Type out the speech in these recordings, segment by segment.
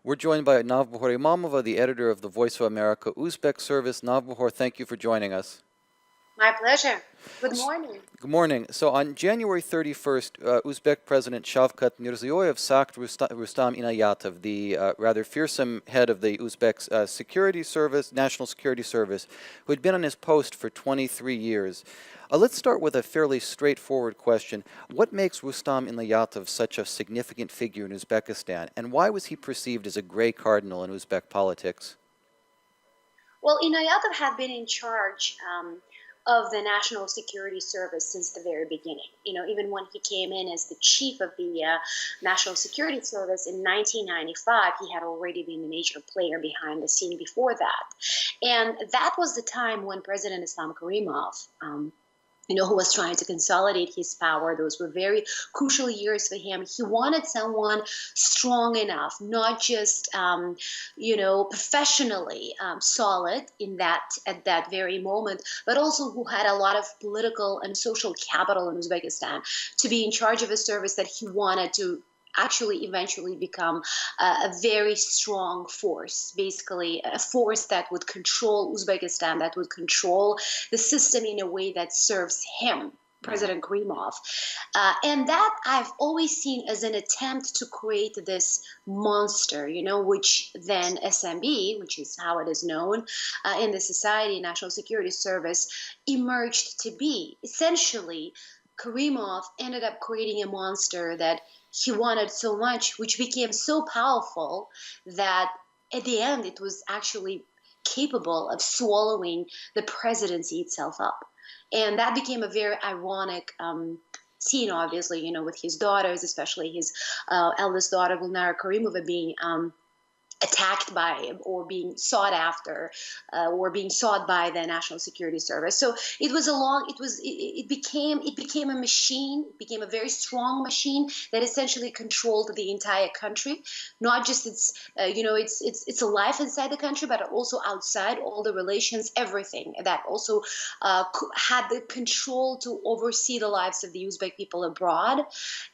We're joined by Navbahor Imamova, the editor of the Voice of America Uzbek service. Navbahor, thank you for joining us. My pleasure. Good morning. Good morning. So on January 31st, Uzbek President Shavkat Mirziyoyev sacked Rustam Inoyatov, the rather fearsome head of the Uzbek security service, National Security Service, who had been on his post for 23 years. Let's start with a fairly straightforward question. What makes Rustam Inoyatov such a significant figure in Uzbekistan, and why was he perceived as a gray cardinal in Uzbek politics? Well, Inoyatov had been in charge of the National Security Service since the very beginning. Even when he came in as the chief of the National Security Service in 1995, he had already been a major player behind the scene before that. And that was the time when President Islam Karimov, who was trying to consolidate his power. Those were very crucial years for him. He wanted someone strong enough, not just, professionally solid at that very moment, but also who had a lot of political and social capital in Uzbekistan to be in charge of a service that he wanted to actually eventually become a very strong force, basically a force that would control Uzbekistan, that would control the system in a way that serves him, President Karimov. And that I've always seen as an attempt to create this monster, which then SNB, which is how it is known in the society, National Security Service, emerged to be. Essentially, Karimov ended up creating a monster that he wanted so much, which became so powerful that at the end it was actually capable of swallowing the presidency itself up. And that became a very ironic scene, obviously, with his daughters, especially his eldest daughter, Gulnara Karimova, being attacked by or being sought after or being sought by the National Security Service. So it was it became a machine, it became a very strong machine that essentially controlled the entire country, not just its a life inside the country, but also outside, all the relations, everything that also had the control to oversee the lives of the Uzbek people abroad.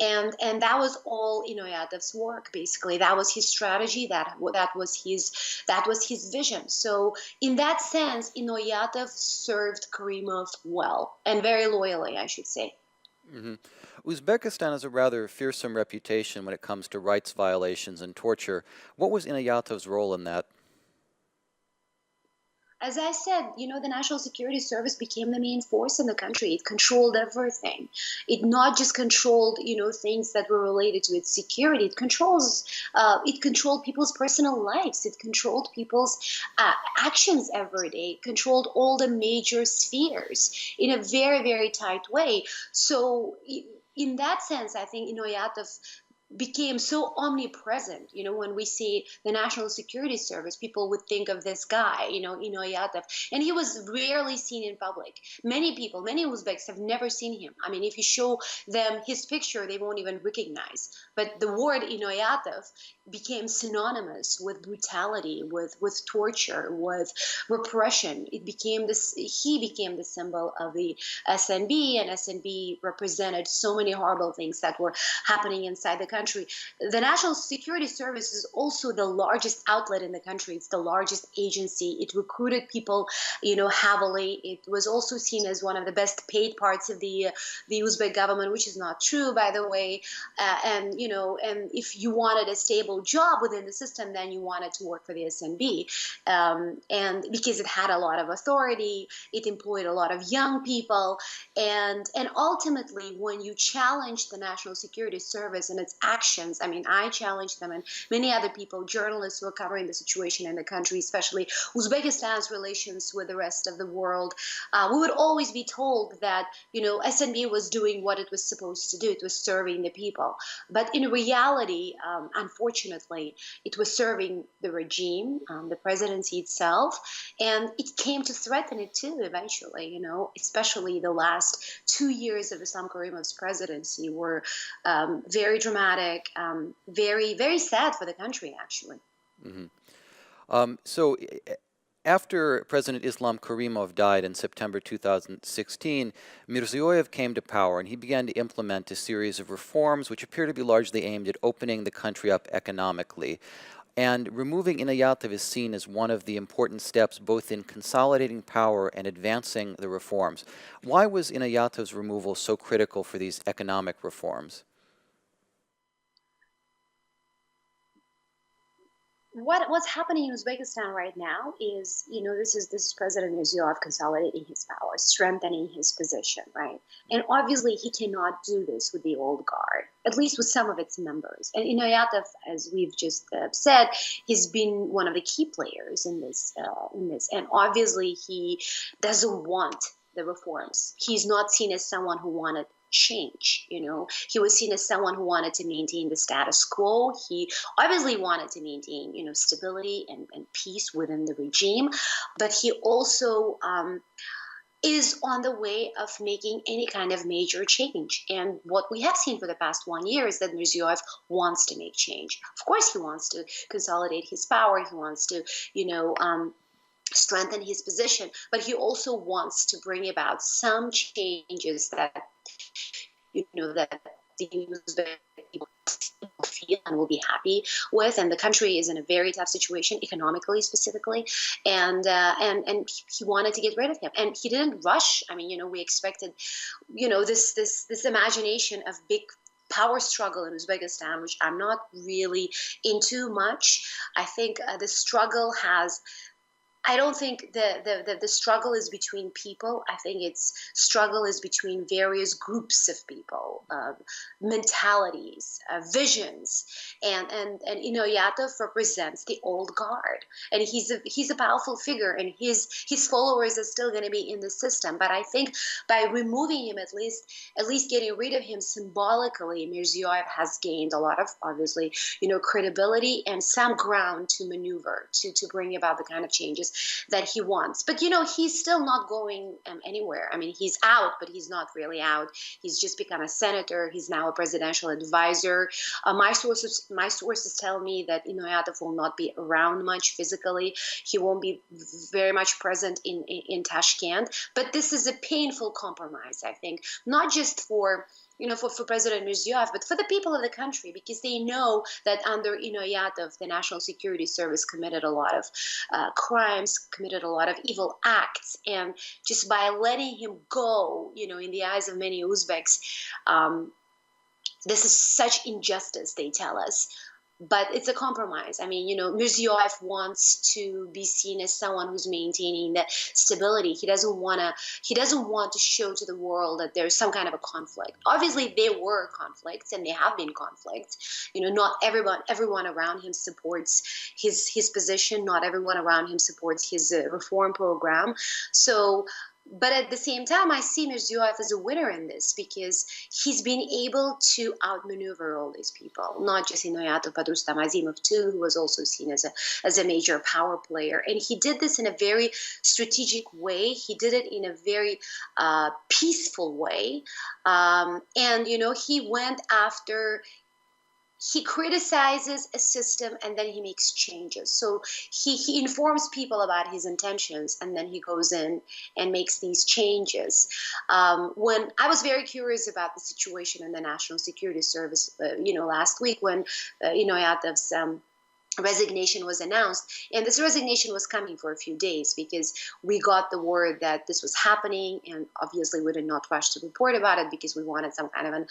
And that was all Inoyatov's work, basically. That was his strategy, that was his vision. So in that sense, Inoyatov served Karimov well, and very loyally, I should say. Mm-hmm. Uzbekistan has a rather fearsome reputation when it comes to rights violations and torture. What was Inoyatov's role in that? As I said, the National Security Service became the main force in the country. It controlled everything. It not just controlled, things that were related to its security. It controlled people's personal lives. It controlled people's actions every day. It controlled all the major spheres in a very, very tight way. So in that sense, I think Inoyatov became so omnipresent. When we see the National Security Service, people would think of this guy, Inoyatov, and he was rarely seen in public. Many Uzbeks have never seen him. I mean, if you show them his picture, they won't even recognize. But the word Inoyatov became synonymous with brutality, with torture, with repression. He became the symbol of the SNB, and SNB represented so many horrible things that were happening inside the country. The National Security Service is also the largest outlet in the country. It's the largest agency. It recruited people, heavily. It was also seen as one of the best paid parts of the Uzbek government, which is not true, by the way. And if you wanted a stable job within the system, then you wanted to work for the SNB. And because it had a lot of authority, it employed a lot of young people. And ultimately, when you challenge the National Security Service and its actions, I mean, I challenged them and many other people, journalists who are covering the situation in the country, especially Uzbekistan's relations with the rest of the world, we would always be told that, SNB was doing what it was supposed to do. It was serving the people. But in reality, unfortunately, it was serving the regime, the presidency itself, and it came to threaten it too eventually, especially the last 2 years of Islam Karimov's presidency were very dramatic, very, very sad for the country, actually. Mm-hmm. So after President Islam Karimov died in September 2016, Mirziyoyev came to power and he began to implement a series of reforms which appear to be largely aimed at opening the country up economically. And removing Inoyatov is seen as one of the important steps both in consolidating power and advancing the reforms. Why was Inoyatov's removal so critical for these economic reforms? What's happening in Uzbekistan right now is, this is President Mirziyoyev consolidating his power, strengthening his position, right? And obviously he cannot do this with the old guard, at least with some of its members. And Inoyatov, as we've just said, has been one of the key players in this. And obviously he doesn't want the reforms. He's not seen as someone who wanted change. He was seen as someone who wanted to maintain the status quo. He obviously wanted to maintain stability and peace within the regime, but he also is on the way of making any kind of major change. And what we have seen for the past 1 year is that Mirziyoyev wants to make change. Of course, he wants to consolidate his power. He wants to strengthen his position, but he also wants to bring about some changes that that the Uzbek people feel and will be happy with. And the country is in a very tough situation economically, specifically, and he wanted to get rid of him, and he didn't rush. I mean, we expected, this imagination of big power struggle in Uzbekistan, which I'm not really into much. I think the struggle has. I don't think the struggle is between people. I think struggle is between various groups of people, mentalities, visions, and Inoyatov represents the old guard, and he's a powerful figure, and his followers are still going to be in the system. But I think by removing him, at least getting rid of him symbolically, Mirziyoyev has gained a lot of, obviously, credibility and some ground to maneuver to bring about the kind of changes that he wants. But he's still not going anywhere. I mean, he's out, but he's not really out. He's just become a senator. He's now a presidential advisor. My sources tell me that Inoyatov will not be around much physically. He won't be very much present in Tashkent. But this is a painful compromise, I think, not just for President Mirziyoyev, but for the people of the country, because they know that under Inoyatov, the National Security Service committed a lot of crimes, committed a lot of evil acts, and just by letting him go, in the eyes of many Uzbeks, this is such injustice, they tell us. But it's a compromise. I mean, Mirziyoyev wants to be seen as someone who's maintaining that stability. He doesn't want to show to the world that there's some kind of a conflict. Obviously, there were conflicts, and there have been conflicts. Not everyone around him supports his position. Not everyone around him supports his reform program. So. But at the same time, I see Mirziyoyev as a winner in this, because he's been able to outmaneuver all these people, not just Inoyatov, but Rustam Azimov too, who was also seen as a major power player. And he did this in a very strategic way. He did it in a very peaceful way. And he went after. He criticizes a system, and then he makes changes. So he informs people about his intentions, and then he goes in and makes these changes. When I was very curious about the situation in the National Security Service, last week when Inoyatov's resignation was announced, and this resignation was coming for a few days because we got the word that this was happening, and obviously we did not rush to report about it because we wanted some kind of an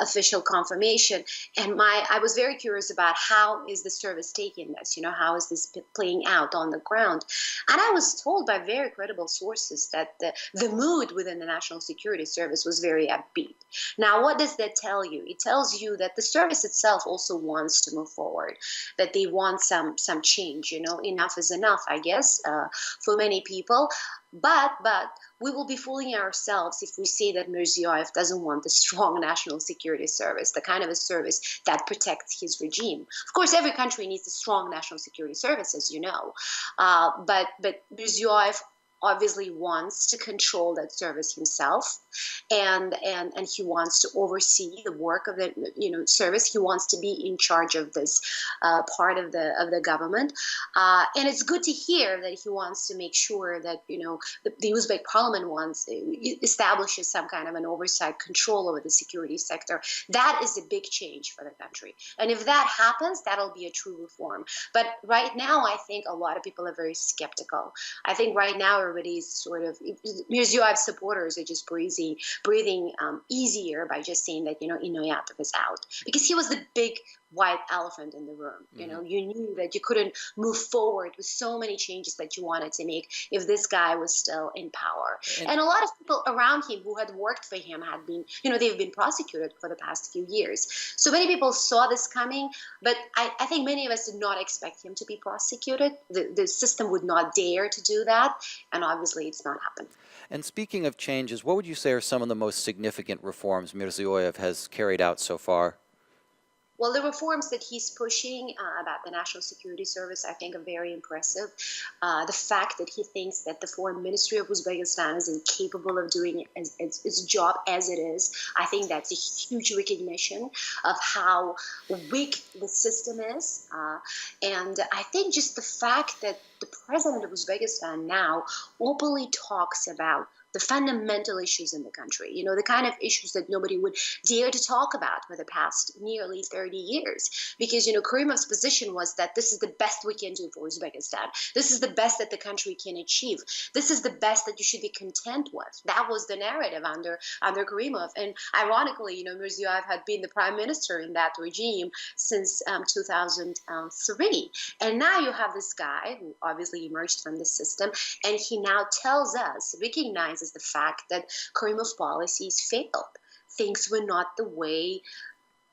official confirmation. And I was very curious about how is the service taking this, how is this playing out on the ground. And I was told by very credible sources that the mood within the National Security Service was very upbeat. Now, what does that tell you? It tells you that the service itself also wants to move forward, that they want some change. Enough is enough, I guess, for many people. But we will be fooling ourselves if we say that Mirziyoyev doesn't want a strong national security service, the kind of a service that protects his regime. Of course, every country needs a strong national security service, as you know. But Mirziyoyev obviously wants to control that service himself, and he wants to oversee the work of the service. He wants to be in charge of this part of the government, and it's good to hear that he wants to make sure that the Uzbek parliament establishes some kind of an oversight control over the security sector. That is a big change for the country, and if that happens, that'll be a true reform. But right now, I think a lot of people are very skeptical. I think right now everybody's sort of Mirziyoyev supporters are just breathing easier by just saying that Inoyatov is out, because he was the big white elephant in the room. You knew that you couldn't move forward with so many changes that you wanted to make if this guy was still in power. And a lot of people around him who had worked for him had been, they've been prosecuted for the past few years. So many people saw this coming, but I think many of us did not expect him to be prosecuted. The system would not dare to do that, and obviously it's not happening. And speaking of changes, what would you say are some of the most significant reforms Mirziyoyev has carried out so far? Well, the reforms that he's pushing about the National Security Service, I think, are very impressive. The fact that he thinks that the Foreign Ministry of Uzbekistan is incapable of doing its job as it is, I think that's a huge recognition of how weak the system is. And I think just the fact that the president of Uzbekistan now openly talks about the fundamental issues in the country, the kind of issues that nobody would dare to talk about for the past nearly 30 years. Because, Karimov's position was that this is the best we can do for Uzbekistan. This is the best that the country can achieve. This is the best that you should be content with. That was the narrative under Karimov. And ironically, Mirziyoyev had been the prime minister in that regime since 2003. And now you have this guy who obviously emerged from the system, and he now tells us, recognizes the fact that Karimov's policies failed. Things were not the way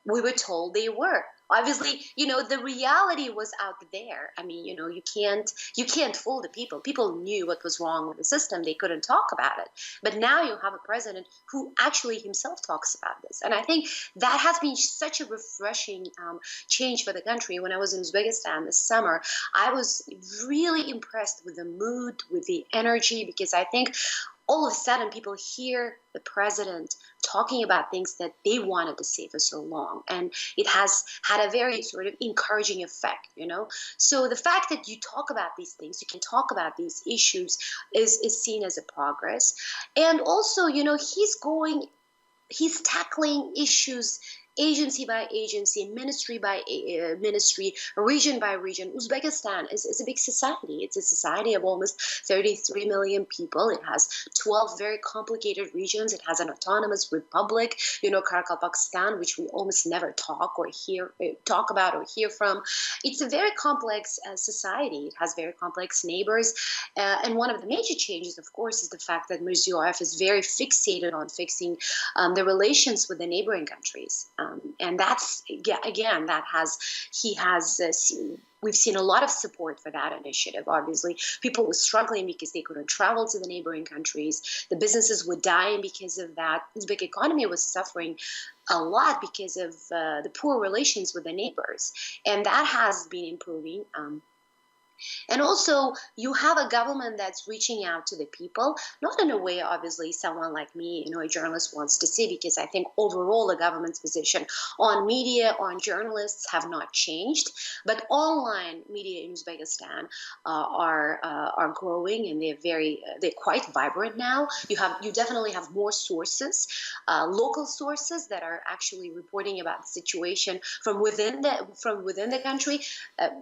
we were told they were. Obviously, the reality was out there. I mean, you can't fool the people. People knew what was wrong with the system. They couldn't talk about it. But now you have a president who actually himself talks about this. And I think that has been such a refreshing change for the country. When I was in Uzbekistan this summer, I was really impressed with the mood, with the energy, because I think all of a sudden people hear the president talking about things that they wanted to say for so long. And it has had a very sort of encouraging effect, So the fact that you talk about these things, you can talk about these issues is seen as a progress. And also, he's tackling issues agency by agency, ministry by ministry, region by region. Uzbekistan is a big society. It's a society of almost 33 million people. It has 12 very complicated regions. It has an autonomous republic, Karakalpakstan, which we almost never talk about or hear from. It's a very complex society. It has very complex neighbors. And one of the major changes, of course, is the fact that Mirziyoyev is very fixated on fixing the relations with the neighboring countries. And that's, again, we've seen a lot of support for that initiative. Obviously, people were struggling because they couldn't travel to the neighboring countries. The businesses were dying because of that. Uzbek economy was suffering a lot because of the poor relations with the neighbors. And that has been improving. And also, you have a government that's reaching out to the people, not in a way, obviously, someone like me, a journalist wants to see, because I think overall the government's position on media, on journalists have not changed. But online media in Uzbekistan are growing, and they're quite vibrant now. You definitely have more sources, local sources that are actually reporting about the situation from within the country.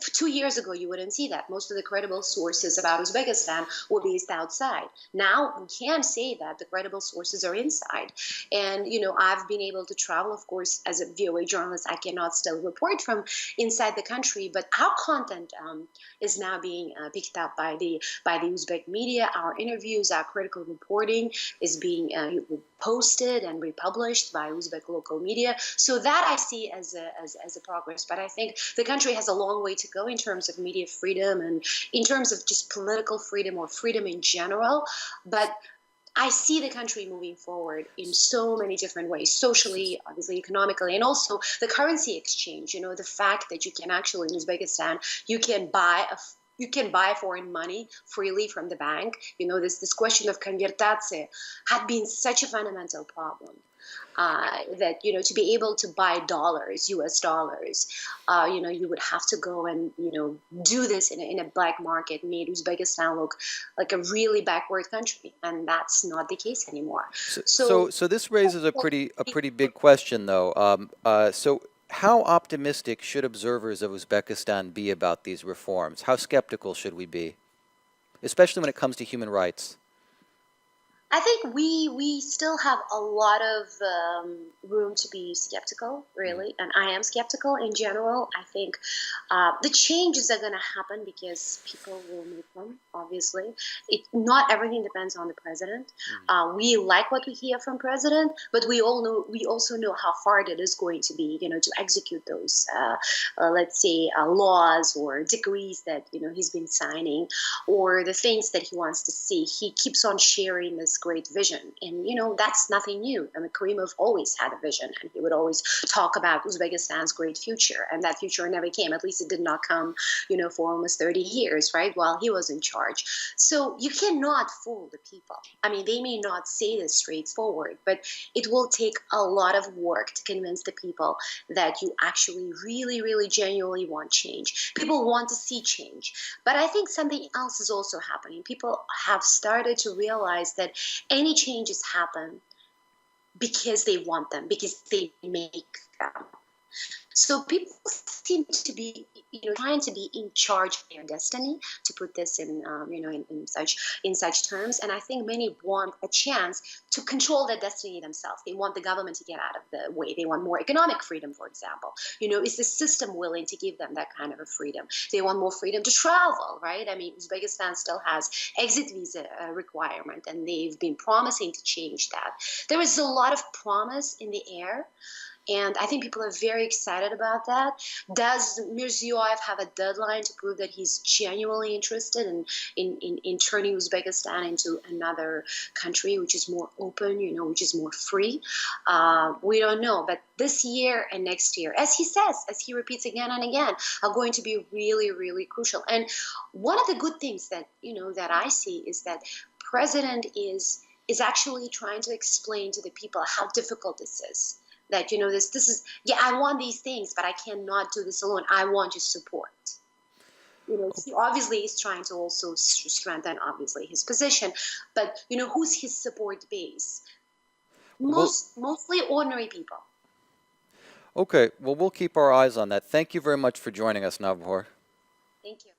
2 years ago, you wouldn't see that. Most of the credible sources about Uzbekistan were based outside. Now we can say that the credible sources are inside. And, I've been able to travel, of course, as a VOA journalist. I cannot still report from inside the country, but our content is now being picked up by the Uzbek media. Our interviews, our critical reporting is being posted and republished by Uzbek local media. So that I see as a progress. But I think the country has a long way to go in terms of media freedom and in terms of just political freedom or freedom in general. But I see the country moving forward in so many different ways, socially, obviously, economically, and also the currency exchange. The fact that you can actually, in Uzbekistan, you can buy you can buy foreign money freely from the bank. This question of convertație had been such a fundamental problem. That to be able to buy dollars, U.S. dollars, you would have to go and do this in a black market, made Uzbekistan look like a really backward country, and that's not the case anymore. So this raises a pretty big question, though. So how optimistic should observers of Uzbekistan be about these reforms? How skeptical should we be, especially when it comes to human rights? I think we still have a lot of room to be skeptical, really, and I am skeptical in general. I think the changes are going to happen because people will make them. Obviously, not everything depends on the president. We like what we hear from president, but we also know how hard it is going to be, to execute those, let's say, laws or decrees that he's been signing, or the things that he wants to see. He keeps on sharing this great vision, and that's nothing new. I mean, Karimov always had a vision, and he would always talk about Uzbekistan's great future, and that future never came. At least it did not come for almost 30 years, right, while he was in charge. So you cannot fool the people. I mean, they may not say this straightforward, but it will take a lot of work to convince the people that you actually really genuinely want change. People want to see change, but I think something else is also happening. People have started to realize that any changes happen because they want them, because they make them. So people seem to be, trying to be in charge of their destiny, to put this in, in such terms. And I think many want a chance to control their destiny themselves. They want the government to get out of the way. They want more economic freedom, for example. Is the system willing to give them that kind of a freedom? They want more freedom to travel, right? I mean, Uzbekistan still has exit visa requirement, and they've been promising to change that. There is a lot of promise in the air. And I think people are very excited about that. Does Mirziyoyev have a deadline to prove that he's genuinely interested in turning Uzbekistan into another country which is more open, which is more free? We don't know. But this year and next year, as he says, as he repeats again and again, are going to be really crucial. And one of the good things that, that I see is that President is actually trying to explain to the people how difficult this is. That, this is, I want these things, but I cannot do this alone. I want your support. He obviously is trying to also strengthen, obviously, his position. But, who's his support base? Mostly ordinary people. Okay, well, we'll keep our eyes on that. Thank you very much for joining us, Navbahor. Thank you.